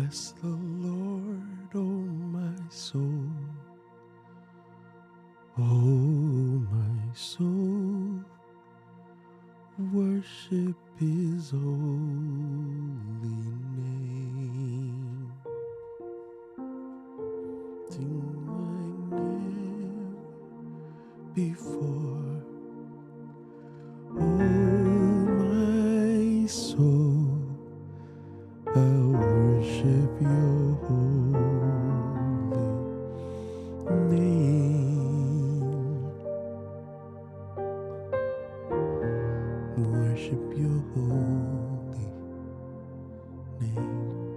Bless the Lord, oh my soul. Oh my soul, worship his holy name. Sing like never before. Oh my soul, I'll worship your holy name. Worship your holy name.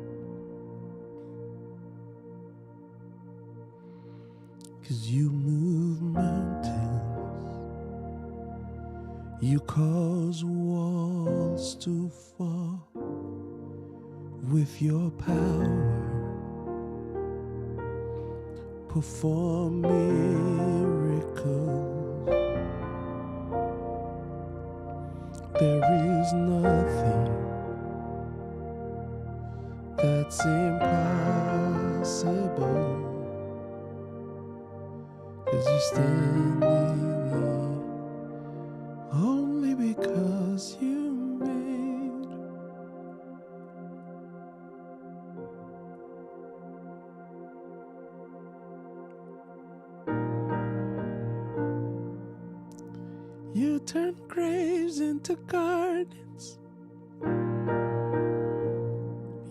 'Cause you move mountains, you cause walls to fall with your power. Perform miracles. There is nothing that's impossible. 'Cause you're standing here only because you made. You turn graves into gardens.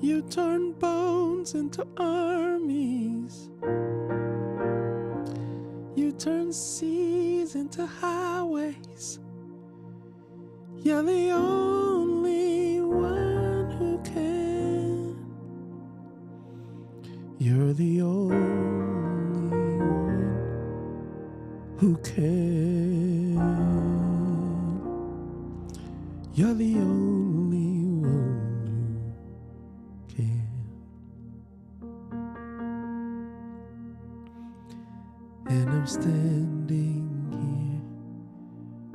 You turn bones into armies. You turn seas into highways. You're the only one who can. You're the only one who can. You're the only one who can. And I'm standing here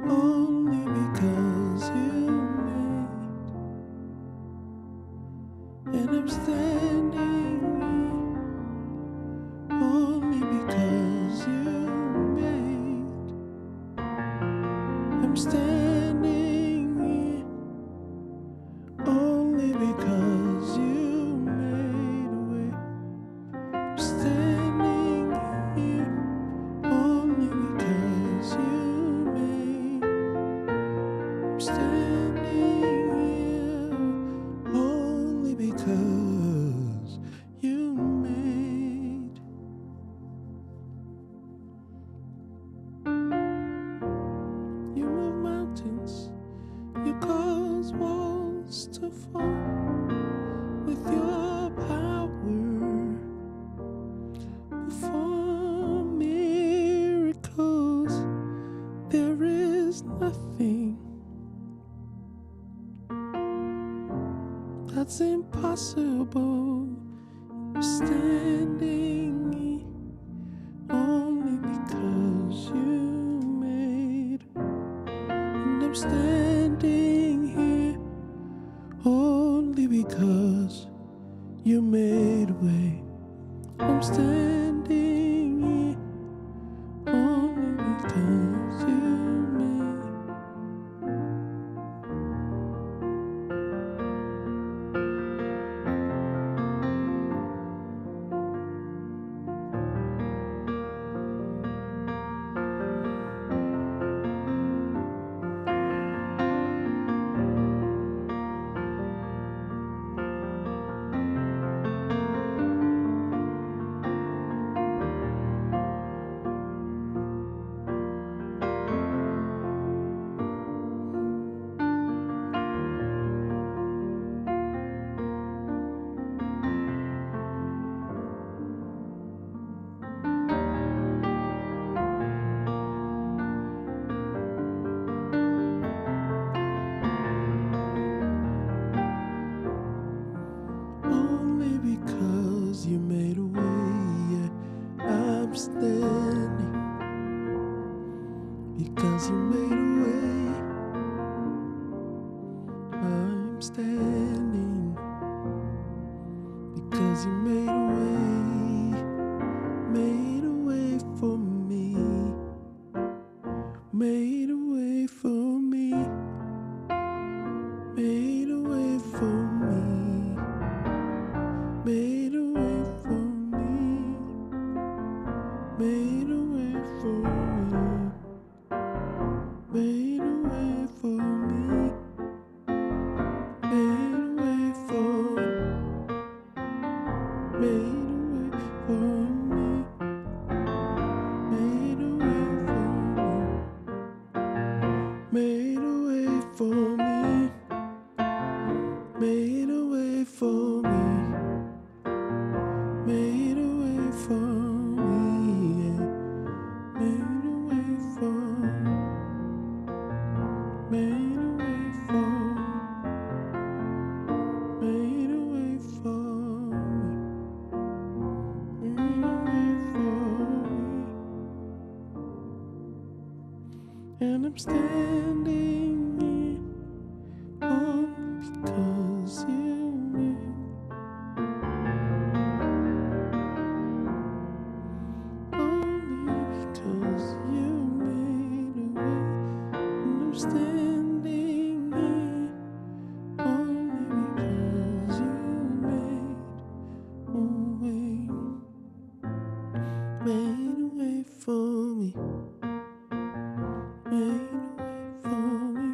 only because you made. And I'm standing here only because you made. I'm standing here only because you made a way. I'm standing here only because you made. I'm standing here only because you made. You move mountains, you cause walls to fall with your power. Perform miracles. There is nothing that's impossible. I'm standing here only because you made. And I'm standing here only because you made a way. I'm standing here only because you made. for me, yeah. Made a way for me. Made a way for me. Made a way for me. Made a way for me. And I'm standing here only because you made. Only because you made a way. And I'm standing here only because you made a way. Made a way for me. Made a way for me.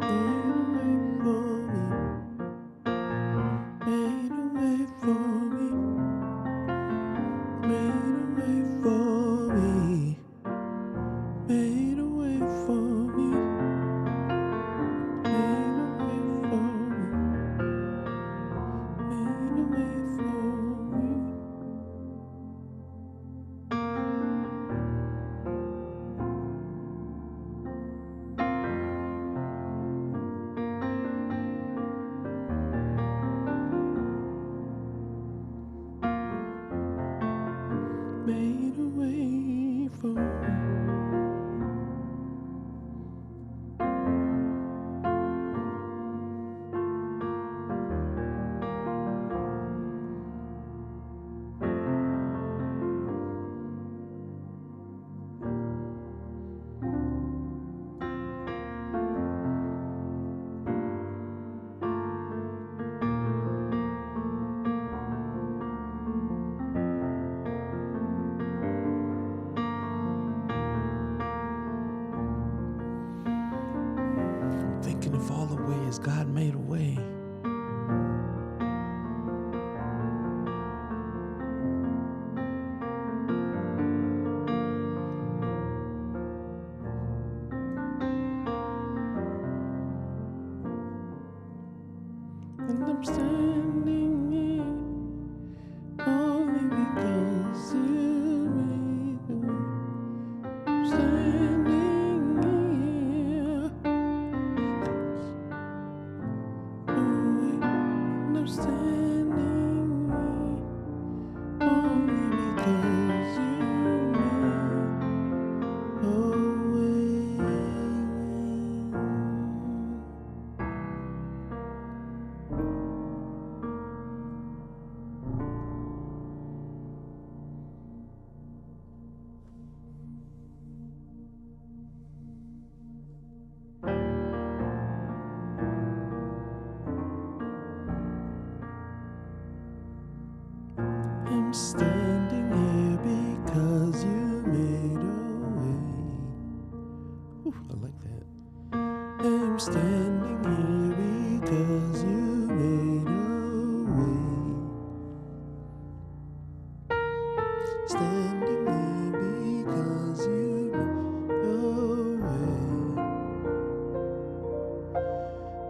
Made a way for me. Made a way for me. Made a way for me. Made a way for me. Made a way for me. Made a way for me. Made a way for me. Thinking of all the ways God made a way. And I'm standing here only because you made a way. I'm standing here and I'm standing here only because you made a way. I'm standing here because you made a way. Ooh, I like that. I'm standing here because you made a way. Standing here because you made a way.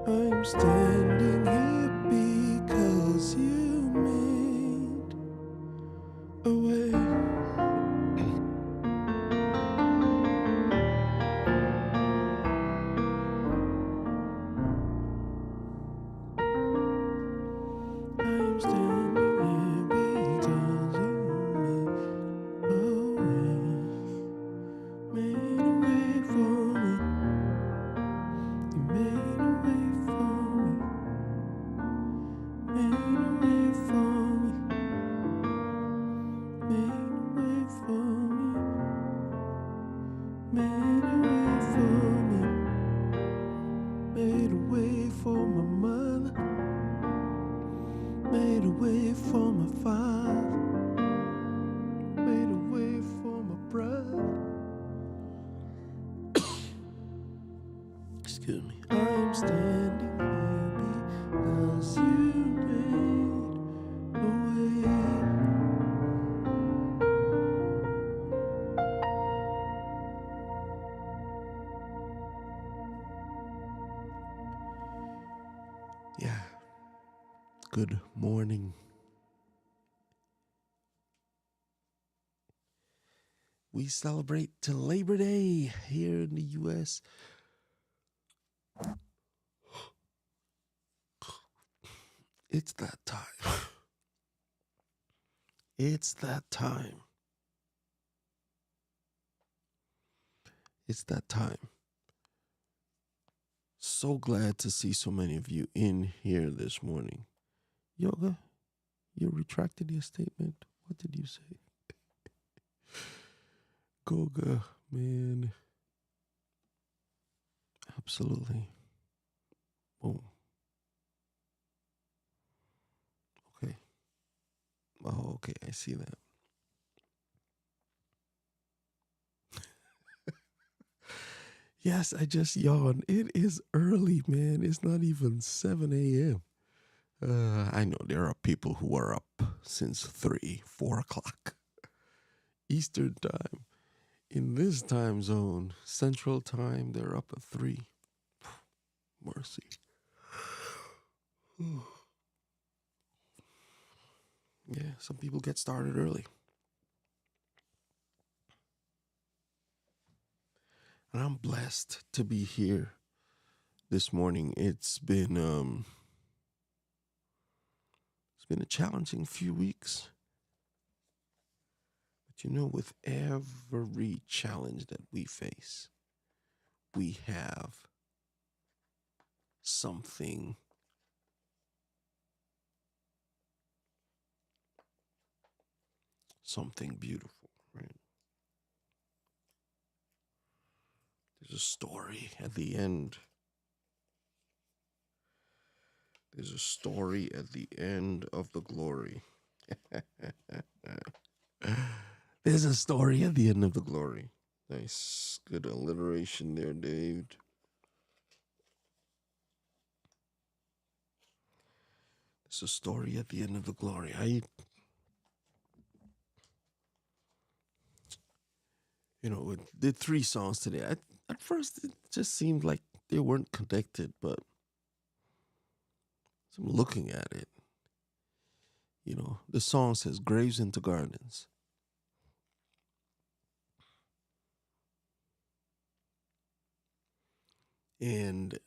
I'm standing here because you made a way. I'm standing here because you made a way for me. You made a way for me. Made a way for me. Made a way for me. Made a way for me. Made a way for my mother. Made a way for my father. Made a way for my brother. Excuse me. I'm standing here because you made a way. Yeah. Good morning. we celebrate till Labor Day here in the U.S. It's that time. It's that time. It's that time. So glad to see so many of you in here this morning. Yoga, you retracted your statement. What did you say? Goga, man. Absolutely. Boom. Okay. Oh, okay. I see that. Yes, I just yawned. It is early, man. It's not even 7 a.m. I know there are people who are up since 3, 4 o'clock Eastern time. In this time zone, Central time, they're up at 3. Mercy. Yeah, some people get started early. And I'm blessed to be here this morning. It's been a challenging few weeks. But you know, with every challenge that we face, we have something beautiful, right? There's a story at the end. There's a story at the end of the glory. There's a story at the end of the glory. Nice. Good alliteration there, Dave. There's a story at the end of the glory. I did 3 songs today. At first, it just seemed like they weren't connected, but as I'm looking at it, the song says graves into gardens. And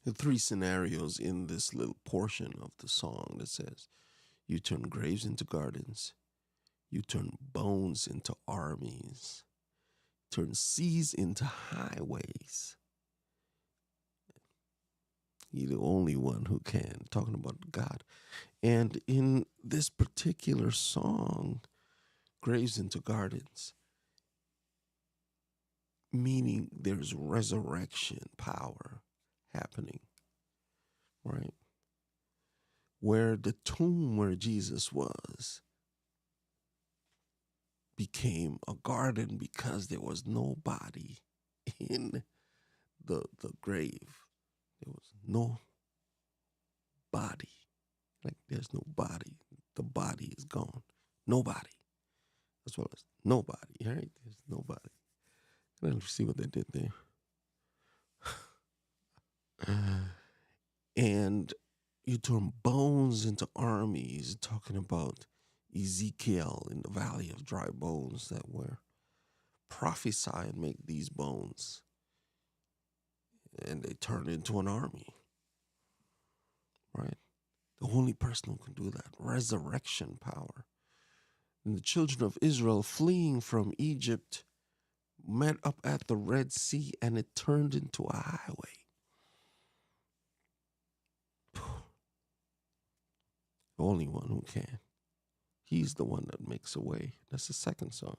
the 3 scenarios in this little portion of the song that says, you turn graves into gardens, you turn bones into armies, turn seas into highways. You're the only one who can, talking about God. And in this particular song, graves into gardens, meaning there's resurrection power happening, right? Where the tomb where Jesus was became a garden because there was no body in the grave. There was no body. Like there's no body. The body is gone. Nobody. As well as nobody, right? There's nobody. Let's see what they did there. And you turn bones into armies, talking about Ezekiel in the valley of dry bones that were prophesy and make these bones. And they turn into an army, right? The only person who can do that, resurrection power. And the children of Israel fleeing from Egypt met up at the Red Sea and it turned into a highway. The only one who can. He's the one that makes a way. That's the second song.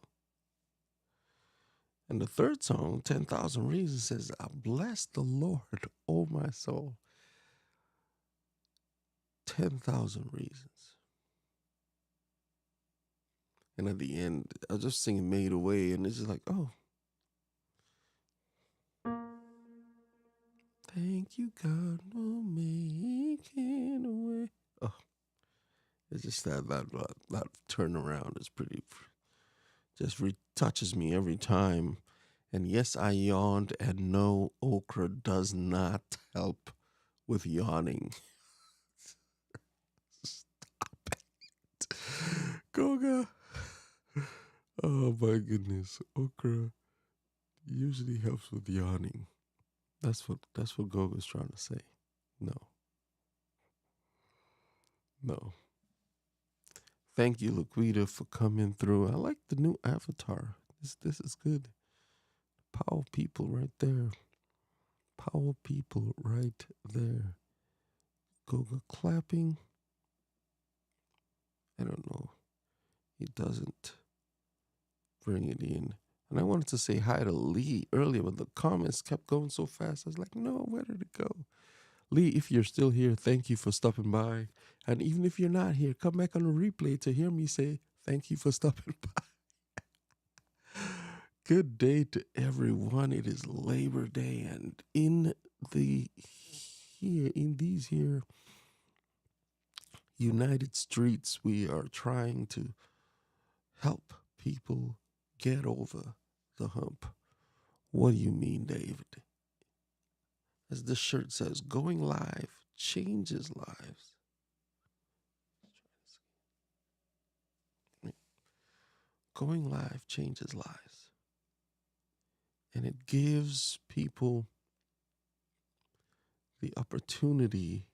And the third song, 10,000 Reasons, says, I bless the Lord, oh my soul. 10,000 reasons. And at the end, I was just singing Made a Way, and it's just like, oh. Thank you, God, for making a way. Oh, it's just that turnaround is pretty, just touches me every time. And yes, I yawned, and no, okra does not help with yawning. Stop it. Go, yoga. Oh my goodness. Okra usually helps with yawning. That's what Goga's trying to say. No. No. Thank you, Laquita, for coming through. I like the new avatar. This is good. Power people right there. Power people right there. Goga clapping. I don't know. It doesn't bring it in. And I wanted to say hi to Lee earlier, but the comments kept going so fast. I was like, no, where did it go? Lee, if you're still here, thank you for stopping by. And even if you're not here, come back on the replay to hear me say thank you for stopping by. Good day to everyone. It is Labor Day, and in these here United Streets, we are trying to help people get over the hump. What do you mean, David? As the shirt says, going live changes lives. Going live changes lives. And it gives people the opportunity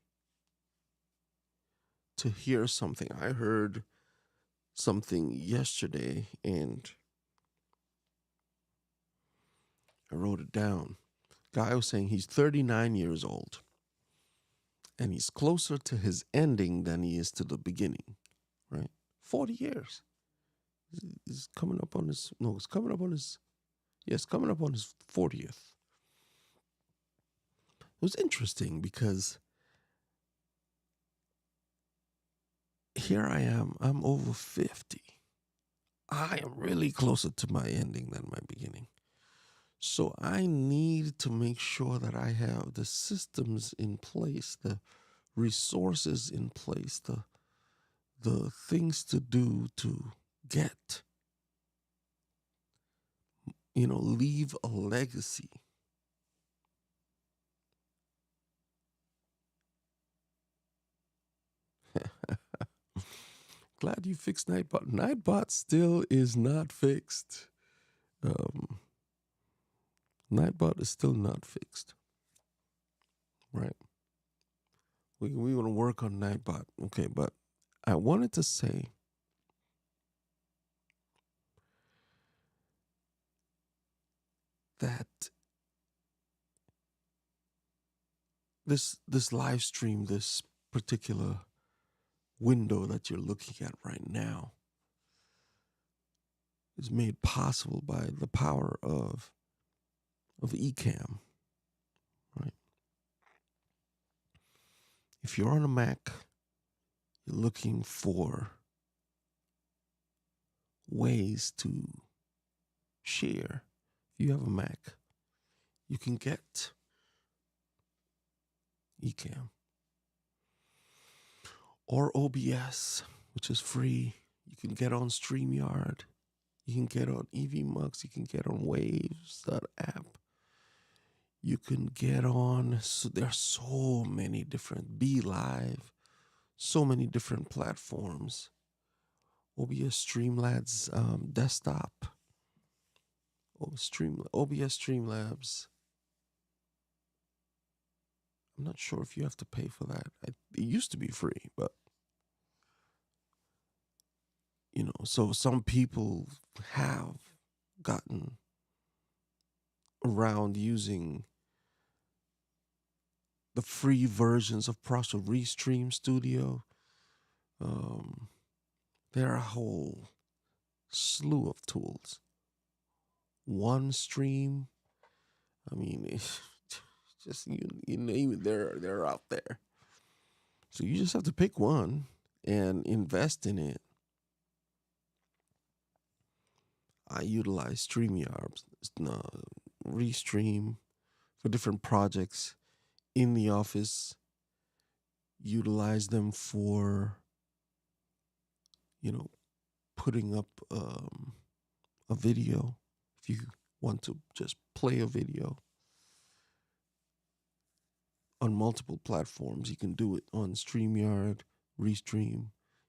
to hear something. I heard something yesterday and I wrote it down. Guy was saying he's 39 years old and he's closer to his ending than he is to the beginning, right? 40 years. He's coming up on his, no, it's coming up on his, yes, coming up on his 40th. It was interesting because here I am, I'm over 50. I am really closer to my ending than my beginning. So I need to make sure that I have the systems in place, the resources in place, the things to do to get, leave a legacy. Glad you fixed Nightbot. Nightbot still is not fixed. Nightbot is still not fixed. Right. We want to work on Nightbot. Okay, but I wanted to say that this live stream, this particular window that you're looking at right now, is made possible by the power of Ecamm, right? If you're on a Mac, you're looking for ways to share. If you have a Mac, you can get Ecamm or OBS, which is free. You can get on StreamYard. You can get on EVMux. You can get on Waves, that app. You can get on, so there are so many different, Be Live, so many different platforms. OBS Streamlabs desktop, OBS Streamlabs. I'm not sure if you have to pay for that. It used to be free, but so some people have gotten around using the free versions of Process Restream Studio. There are a whole slew of tools. OneStream. I mean, it's just you name it, they're out there. So you just have to pick one and invest in it. I utilize StreamYard, Restream for different projects in the office. Utilize them for, putting up a video. If you want to just play a video on multiple platforms, you can do it on StreamYard, Restream.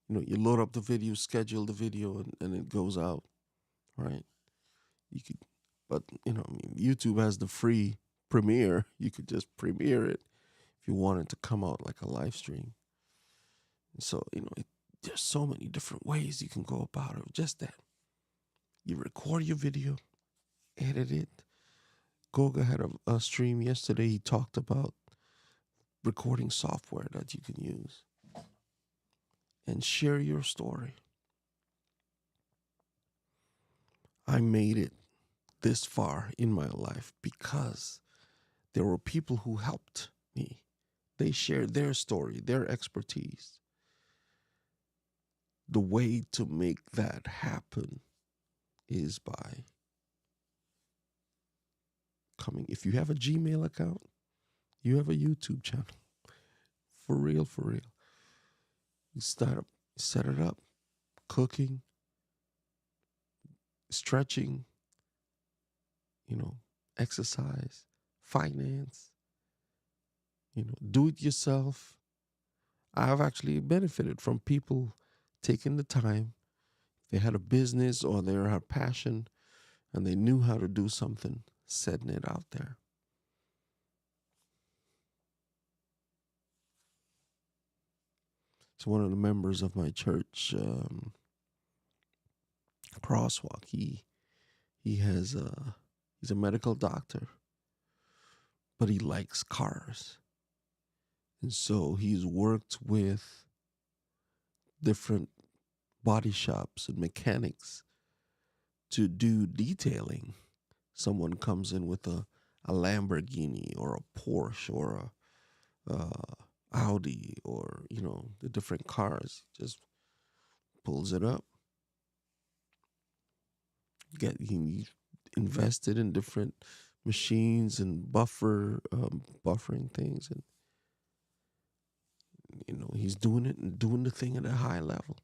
You load up the video, schedule the video, and it goes out, right? You could, but YouTube has the free premiere. You could just premiere it if you wanted to come out like a live stream. And so, there's so many different ways you can go about it. Just that you record your video, edit it. Goga had a stream yesterday. He talked about recording software that you can use and share your story. I made it this far in my life because there were people who helped me. They shared their story, their expertise. The way to make that happen is by coming. If you have a Gmail account, you have a YouTube channel. For real, for real. You set it up, cooking, stretching, exercise, finance, do it yourself. I've actually benefited from people taking the time. They had a business or they had a passion and they knew how to do something, setting it out there. So one of the members of my church, Crosswalk, he's a medical doctor, but he likes cars. And so he's worked with different body shops and mechanics to do detailing. Someone comes in with a Lamborghini or a Porsche or a Audi or, the different cars, just pulls it up. He invested in different machines and buffering things. And, he's doing it and doing the thing at a high level.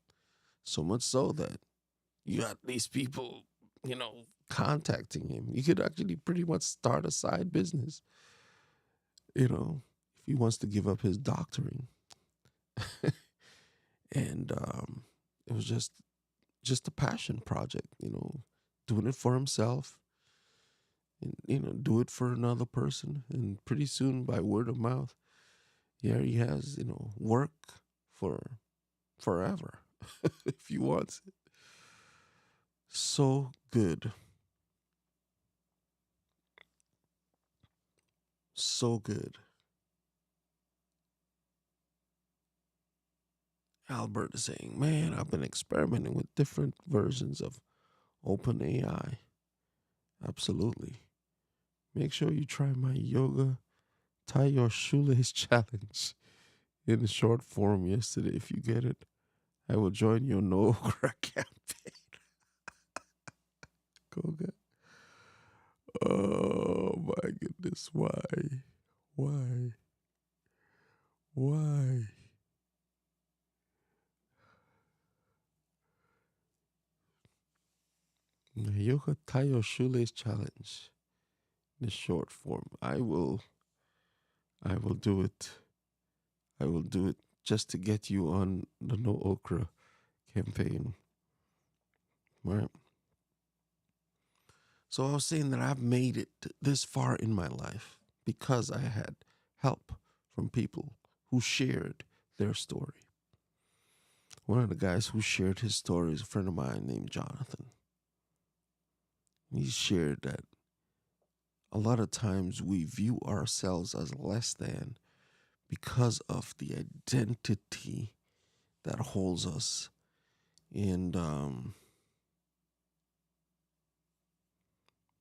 So much so that you got these people, contacting him. You could actually pretty much start a side business, if he wants to give up his doctoring. And it was just a passion project, doing it for himself and, do it for another person. And pretty soon by word of mouth, here he has, work for forever if he wants it. So good. So good. Albert is saying, man, I've been experimenting with different versions of OpenAI. Absolutely. Make sure you try my yoga tie your shoelace challenge in short form yesterday. If you get it, I will join your no crack campaign. Goga. Oh my goodness. Why? Why? Why? Yoga tie your shoelace challenge. The short form. I will do it. I will do it just to get you on the no okra campaign. Right. So I was saying that I've made it this far in my life because I had help from people who shared their story. One of the guys who shared his story is a friend of mine named Jonathan. He shared that a lot of times we view ourselves as less than because of the identity that holds us. And,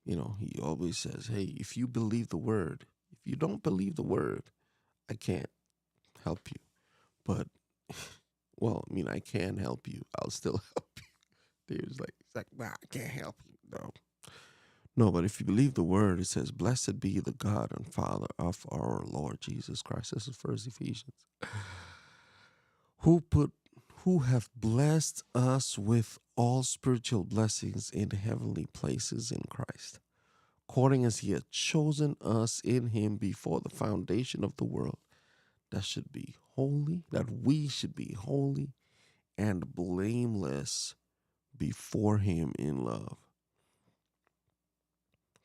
he always says, hey, if you believe the word, if you don't believe the word, I can't help you. But, well, I can help you. I'll still help you. He's like, nah, I can't help you. No, but if you believe the word, it says, blessed be the God and Father of our Lord Jesus Christ. This is First Ephesians. Who have blessed us with all spiritual blessings in heavenly places in Christ, according as he had chosen us in him before the foundation of the world, that we should be holy and blameless before him in love.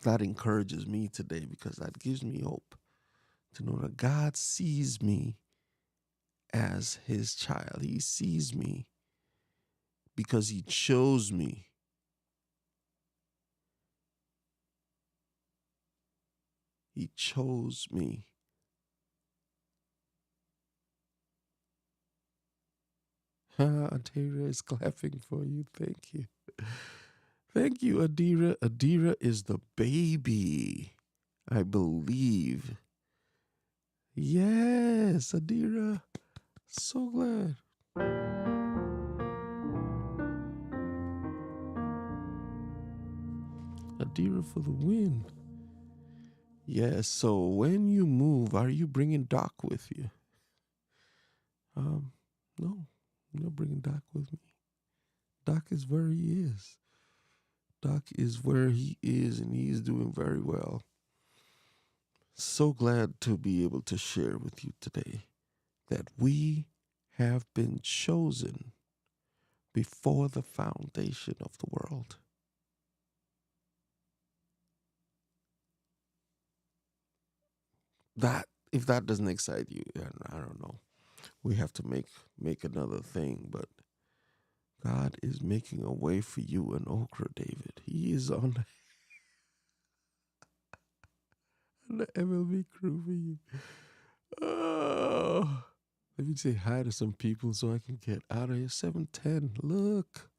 That encourages me today because that gives me hope to know that God sees me as his child. He sees me because he chose me. He chose me. Adira is clapping for you. Thank you. Thank you, Adira. Adira is the baby, I believe. Yes, Adira. So glad. Adira for the win. Yes, so when you move, are you bringing Doc with you? No, I'm not bringing Doc with me. Doc is where he is. Doc is where he is, and he is doing very well. So glad to be able to share with you today that we have been chosen before the foundation of the world. That, if that doesn't excite you, I don't know. We have to make another thing, but God is making a way for you in Okra, David. He is on the MLB crew for you. Oh, let me say hi to some people so I can get out of here. 7:10. Look,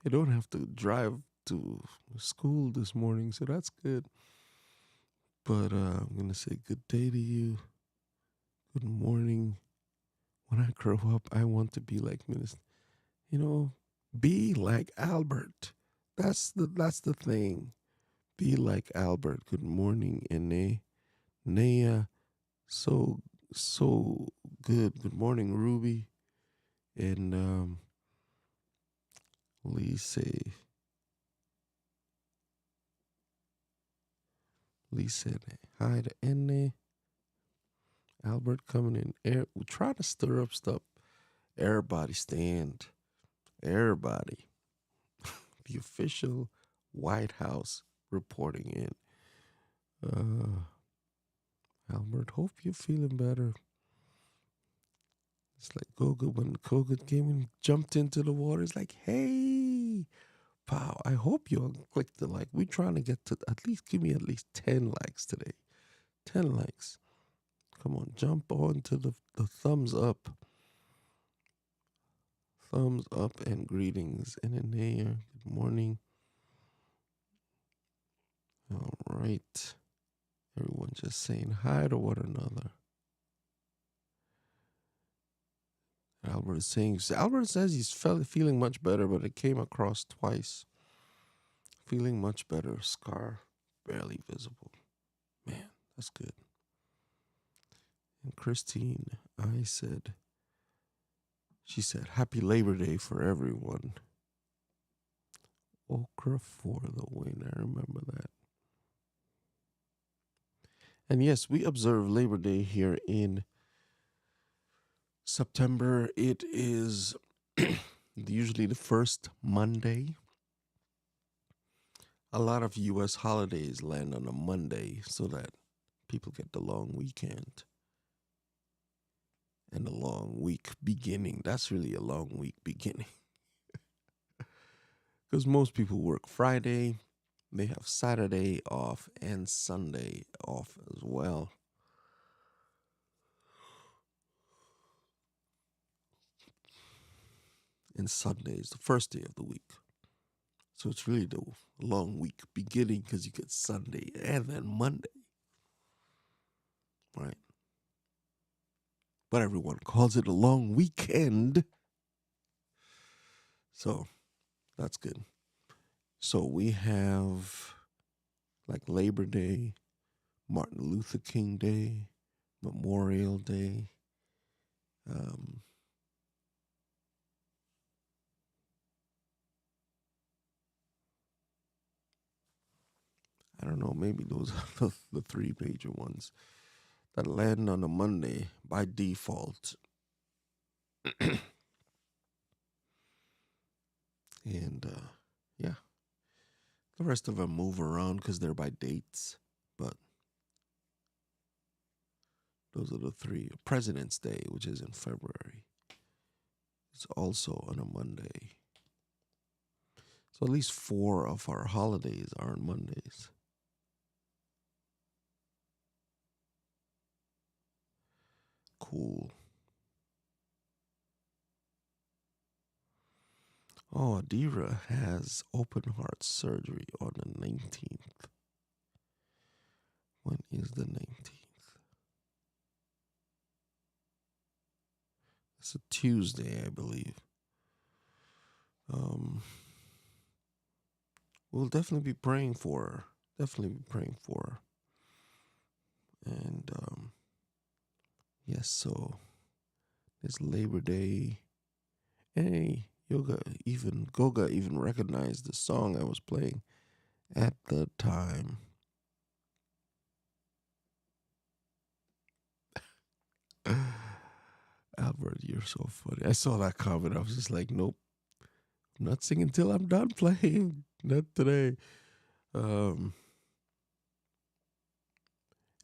I don't have to drive to school this morning, so that's good. But I'm gonna say good day to you. Good morning. When I grow up, I want to be like Minister. Be like Albert. That's the thing. Be like Albert. Good morning, Ene. Nea. So good. Good morning, Ruby. And Lise. Lise. Hi to Ene. Albert coming in. We're trying to stir up stuff. Everybody stand. Everybody. The official White House reporting in. Albert, hope you're feeling better. It's like Goga when Koga came and jumped into the water. It's like, hey, pow. I hope you all click the like. We're trying to get to give me at least 10 likes today. 10 likes. Come on, jump on to the thumbs up. Thumbs up and greetings. And in there, good morning. All right. Everyone just saying hi to one another. Albert says he's feeling much better, but it came across twice. Feeling much better. Scar barely visible. Man, that's good. And Christine, she said, Happy Labor Day for everyone. Okra for the win. I remember that. And yes, we observe Labor Day here in September. It is usually the first Monday. A lot of U.S. holidays land on a Monday so that people get the long weekend and the long week beginning. That's really a long week beginning. Because most people work Friday, they have Saturday off and Sunday off as well. And Sunday is the first day of the week. So it's really the long week beginning because you get Sunday and then Monday. Right? But everyone calls it a long weekend. So that's good. So we have like Labor Day, Martin Luther King Day, Memorial Day. I don't know, maybe those are the three major ones that land on a Monday by default. yeah, the rest of them move around because they're by dates. But those are the three. President's Day, which is in February, is also on a Monday. So at least 4 of our holidays are on Mondays. Cool. Oh, Adira has open heart surgery on the 19th. When is the 19th? It's a Tuesday, I believe. We'll definitely be praying for her. Definitely be praying for her. And yes, so it's Labor Day. Hey, Goga even recognized the song I was playing at the time. Albert, you're so funny. I saw that comment. I was just like, nope, I'm not singing till I'm done playing. Not today. And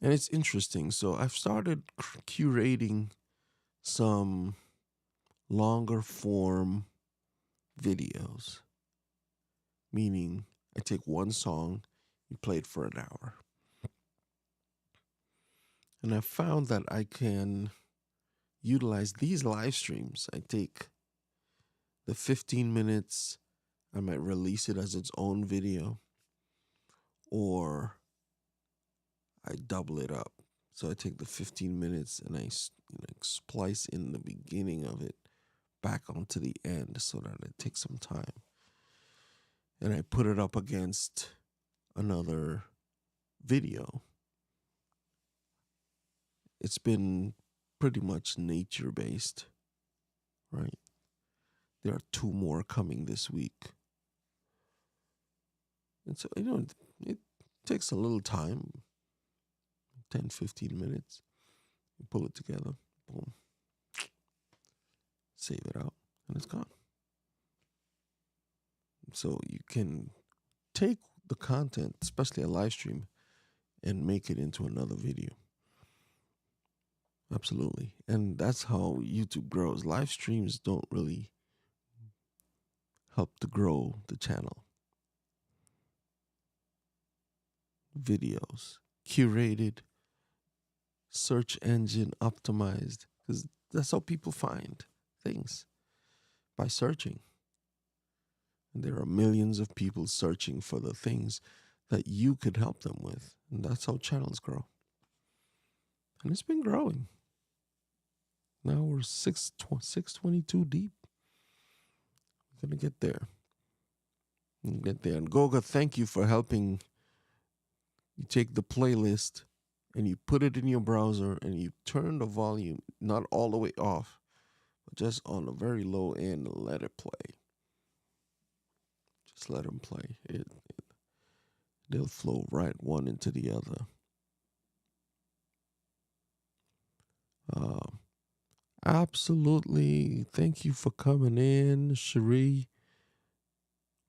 it's interesting. So I've started curating some longer form videos, meaning I take one song and play it for an hour. And I found that I can utilize these live streams. I take the 15 minutes, I might release it as its own video, or I double it up. So I take the 15 minutes and I splice in the beginning of it back onto the end so that it takes some time. And I put it up against another video. It's been pretty much nature based, right? There are 2 more coming this week. And so, it takes a little time, 10, 15 minutes. You pull it together, boom, save it out, and it's gone. So you can take the content, especially a live stream, and make it into another video. Absolutely. And that's how YouTube grows. Live streams don't really help to grow the channel. Videos, curated, search engine optimized, because that's how people find things, by searching. And there are millions of people searching for the things that you could help them with. And that's how channels grow. And it's been growing. Now we're 622 deep. We're going to get there. And Goga, thank you for helping. You take the playlist and you put it in your browser and you turn the volume not all the way off, but just on a very low end and let it play. Just let them play. They'll flow right one into the other. Absolutely. Thank you for coming in, Cherie.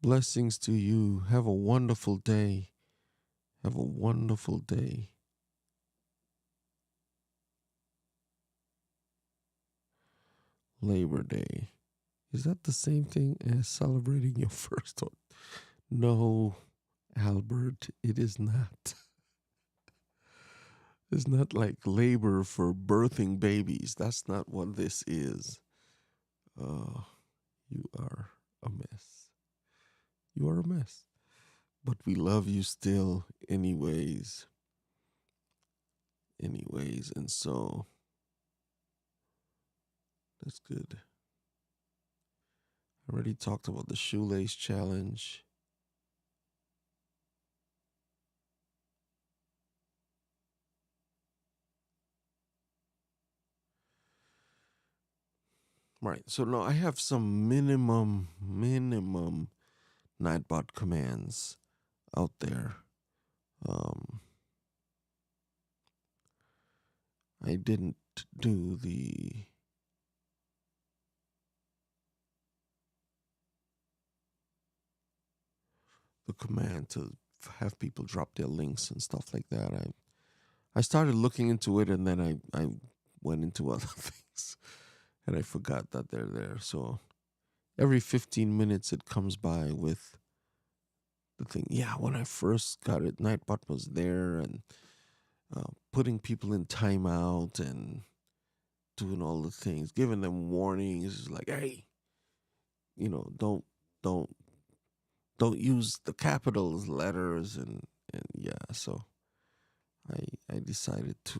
Blessings to you. Have a wonderful day. Have a wonderful day. Labor Day. Is that the same thing as celebrating your first one? No, Albert, it is not. It's not like labor for birthing babies. That's not what this is. You are a mess. You are a mess. But we love you still anyways. And so that's good. I already talked about the shoelace challenge. Right. So now I have some minimum Nightbot commands out there. I didn't do the the command to have people drop their links and stuff like that. I started looking into it, and then I went into other things, and I forgot that they're there. So every 15 minutes it comes by with the thing. Yeah, when I first got it, Nightbot was there and putting people in timeout and doing all the things, giving them warnings like, hey, don't don't use the capitals letters and yeah. So I decided to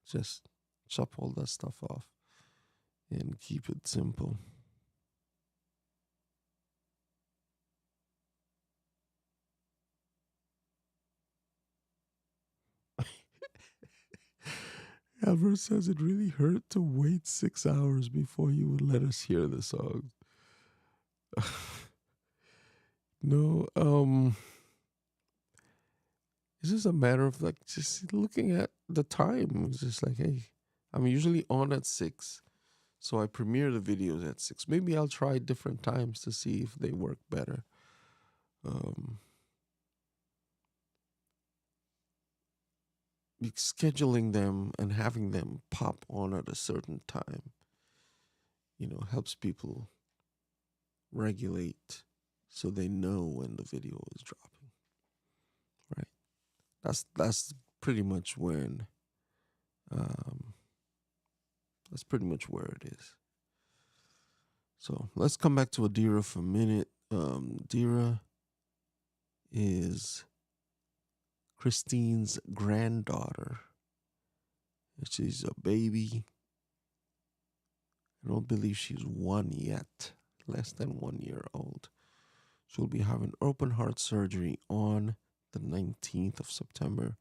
just chop all that stuff off and keep it simple. Albert says it really hurt to wait 6 hours before you would let us hear the song. No, it's just a matter of like just looking at the time. It's just like, hey, I'm usually on at 6, so I premiere the videos at 6. Maybe I'll try different times to see if they work better. Um, Scheduling them and having them pop on at a certain time, helps people regulate so they know when the video is dropping. Right? That's pretty much when um, that's pretty much where it is. So let's come back to Adira for a minute. Adira is Christine's granddaughter. She's a baby. I don't believe she's 1 yet, less than 1 year old. She'll be having open heart surgery on the 19th of September.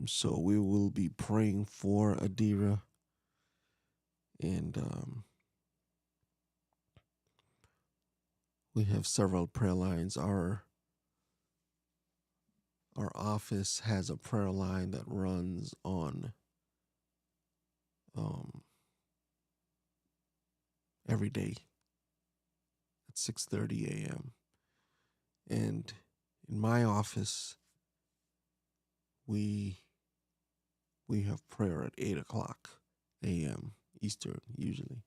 So we will be praying for Adira. And we have several prayer lines. Our office has a prayer line that runs on every day at 6:30 a.m. And in my office, we have prayer at 8:00 a.m. Eastern usually.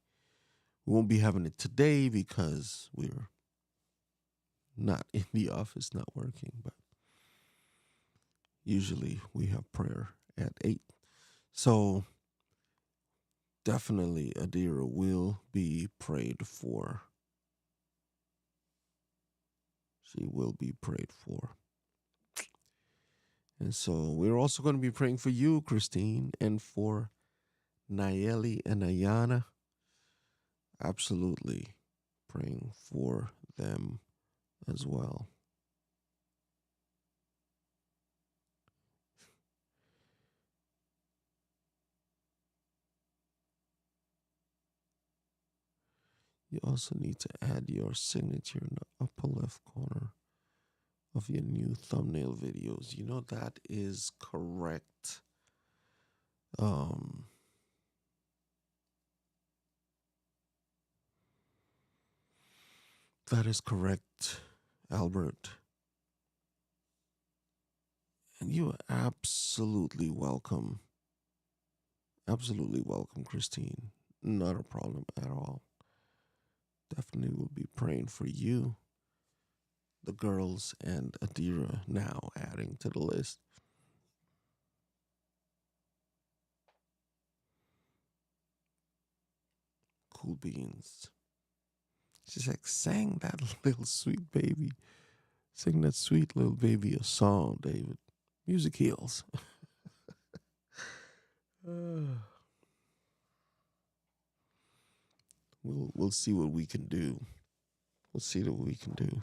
We won't be having it today because we're not in the office, not working, but usually we have prayer at 8. So definitely Adira will be prayed for. She will be prayed for. And so we're also going to be praying for you, Christine, and for Nayeli and Ayana. Absolutely praying for them as well. You also need to add your signature in the upper left corner of your new thumbnail videos. That is correct. That is correct, Albert. And you are absolutely welcome. Absolutely welcome, Christine. Not a problem at all. Definitely will be praying for you, the girls, and Adira now adding to the list. Cool beans. She's like, sang that little sweet baby. Sing that sweet little baby a song, David. Music heals. We'll see what we can do. We'll see what we can do.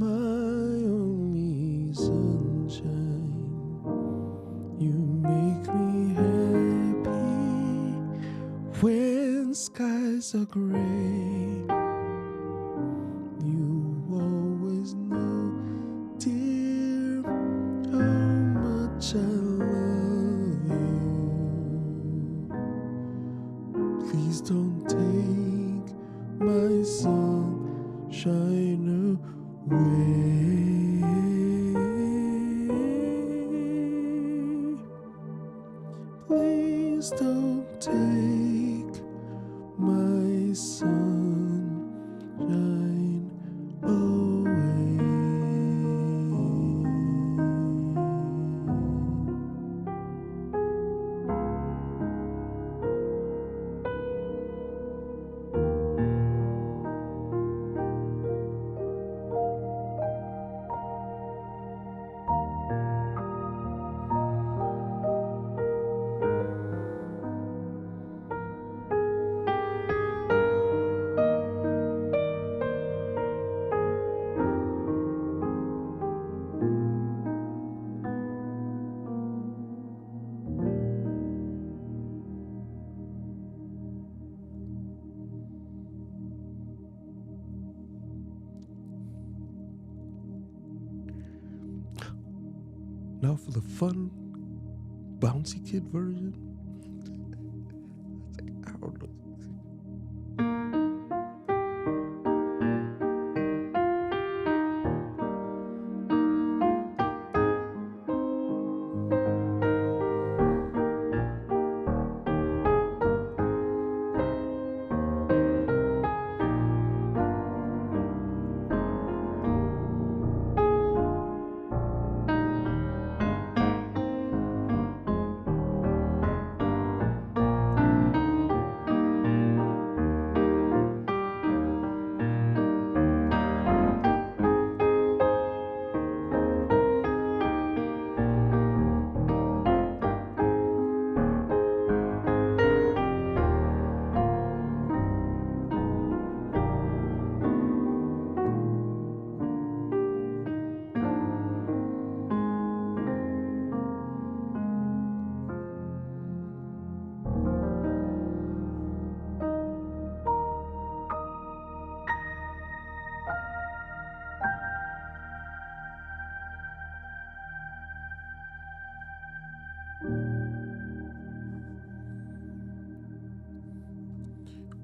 my only sunshine. You make me happy when skies are gray. You always know, dear, how much I love you. Please don't take my sunshine away. Please don't take my sunshine away. Now for the fun, bouncy kid version. I don't know.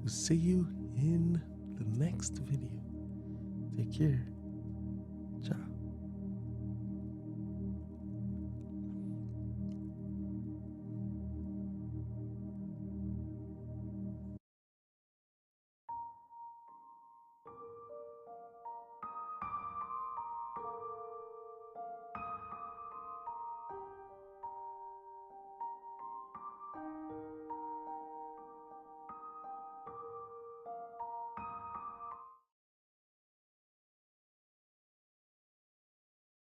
We'll see you in the next video. Take care.